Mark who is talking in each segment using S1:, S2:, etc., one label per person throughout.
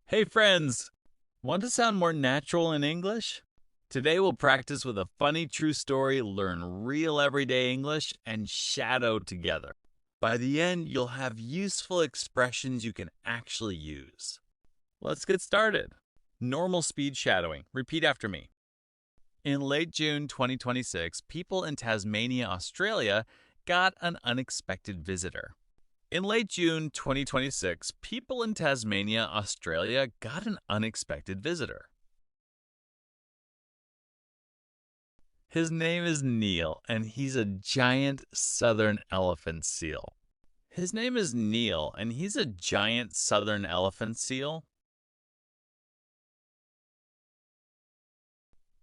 S1: Hey friends! Want to sound more natural in English? Today we'll practice with a funny true story, learn real everyday English, and shadow together. By the end, you'll have useful expressions you can actually use. Let's get started. Normal speed shadowing. Repeat after me. In late June 2026, people in Tasmania, Australia got an unexpected visitor. In late June 2026, people in Tasmania, Australia got an unexpected visitor. His name is Neil, and he's a giant southern elephant seal. His name is Neil, and he's a giant southern elephant seal.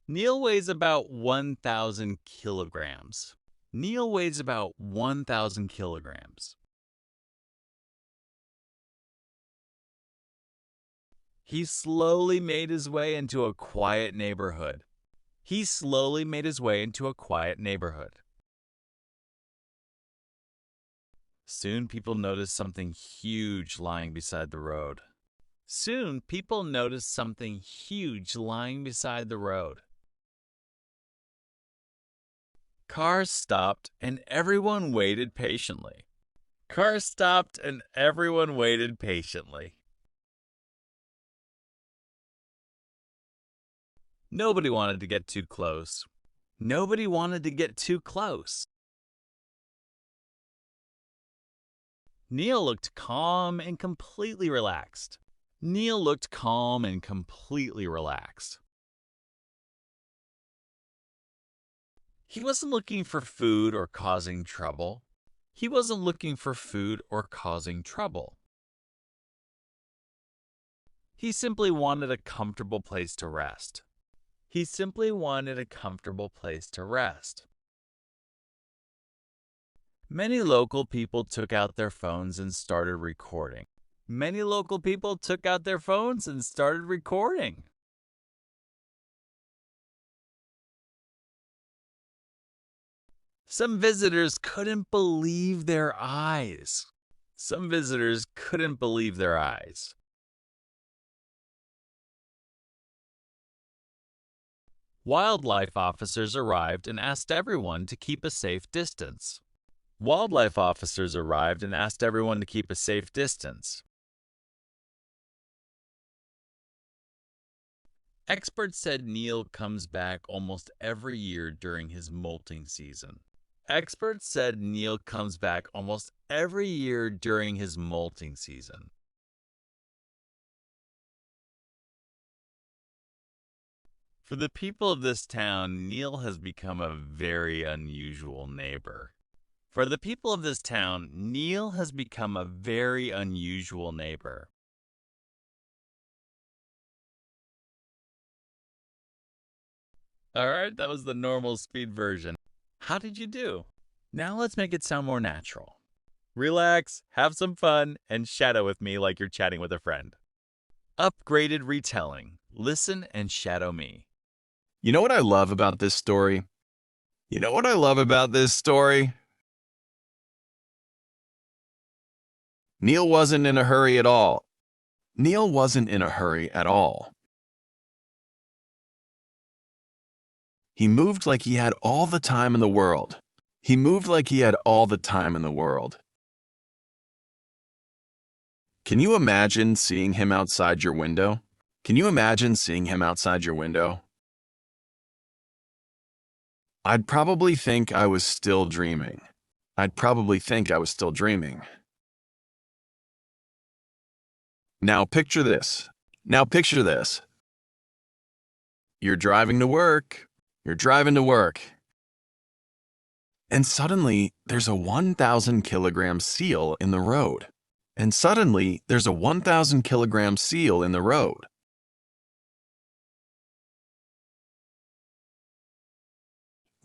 S1: Neil weighs about 1,000 kilograms. Neil weighs about 1,000 kilograms. He slowly made his way into a quiet neighborhood. He slowly made his way into a quiet neighborhood. Soon people noticed something huge lying beside the road. Soon people noticed something huge lying beside the road. Cars stopped and everyone waited patiently. Cars stopped and everyone waited patiently. Nobody wanted to get too close. Nobody wanted to get too close. Neil looked calm and completely relaxed. Neil looked calm and completely relaxed. He wasn't looking for food or causing trouble. He wasn't looking for food or causing trouble. He simply wanted a comfortable place to rest. He simply wanted a comfortable place to rest. Many local people took out their phones and started recording. Many local people took out their phones and started recording. Some visitors couldn't believe their eyes. Some visitors couldn't believe their eyes. Wildlife officers arrived and asked everyone to keep a safe distance. Wildlife officers arrived and asked everyone to keep a safe distance. Experts said Neil comes back almost every year during his molting season. Experts said Neil comes back almost every year during his molting season. For the people of this town, Neil has become a very unusual neighbor. For the people of this town, Neil has become a very unusual neighbor. All right, that was the normal speed version. How did you do? Now let's make it sound more natural. Relax, have some fun, and shadow with me like you're chatting with a friend. Upgraded retelling. Listen and shadow me.
S2: You know what I love about this story? You know what I love about this story? Neil wasn't in a hurry at all. Neil wasn't in a hurry at all. He moved like he had all the time in the world. He moved like he had all the time in the world. Can you imagine seeing him outside your window? Can you imagine seeing him outside your window? I'd probably think I was still dreaming. I'd probably think I was still dreaming. Now picture this. Now picture this. You're driving to work. You're driving to work. And suddenly, there's a 1,000 kilogram seal in the road. And suddenly, there's a 1,000 kilogram seal in the road.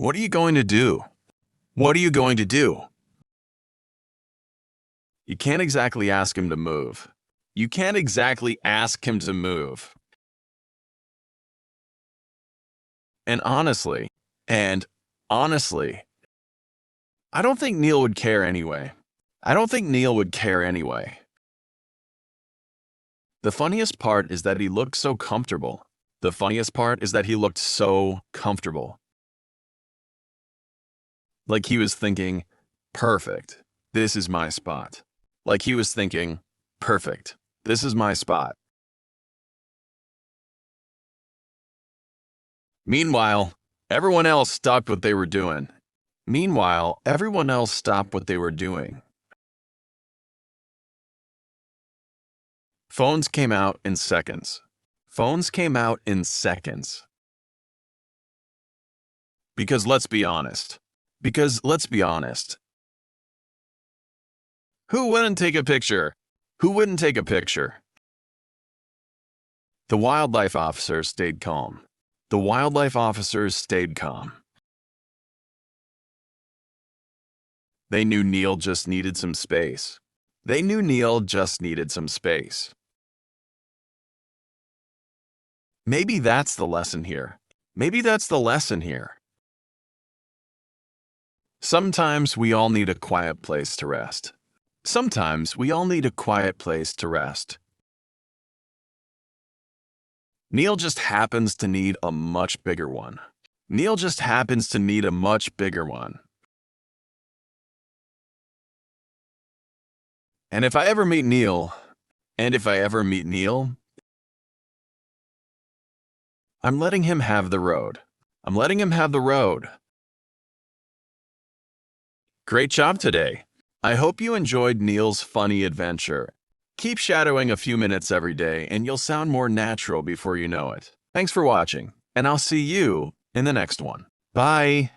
S2: What are you going to do? What are you going to do? You can't exactly ask him to move. You can't exactly ask him to move. And honestly, I don't think Neil would care anyway. I don't think Neil would care anyway. The funniest part is that he looked so comfortable. The funniest part is that he looked so comfortable. Like he was thinking, perfect, this is my spot. Like he was thinking, perfect, this is my spot. Meanwhile, everyone else stopped what they were doing. Phones came out in seconds. Because let's be honest. Who wouldn't take a picture? The wildlife officer stayed calm. They knew Neil just needed some space. Maybe that's the lesson here. Sometimes we all need a quiet place to rest. Neil just happens to need a much bigger one. And if I ever meet Neil, I'm letting him have the road. Great job today. I hope you enjoyed Neil's funny adventure. Keep shadowing a few minutes every day and you'll sound more natural before you know it. Thanks for watching, and I'll see you in the next one. Bye.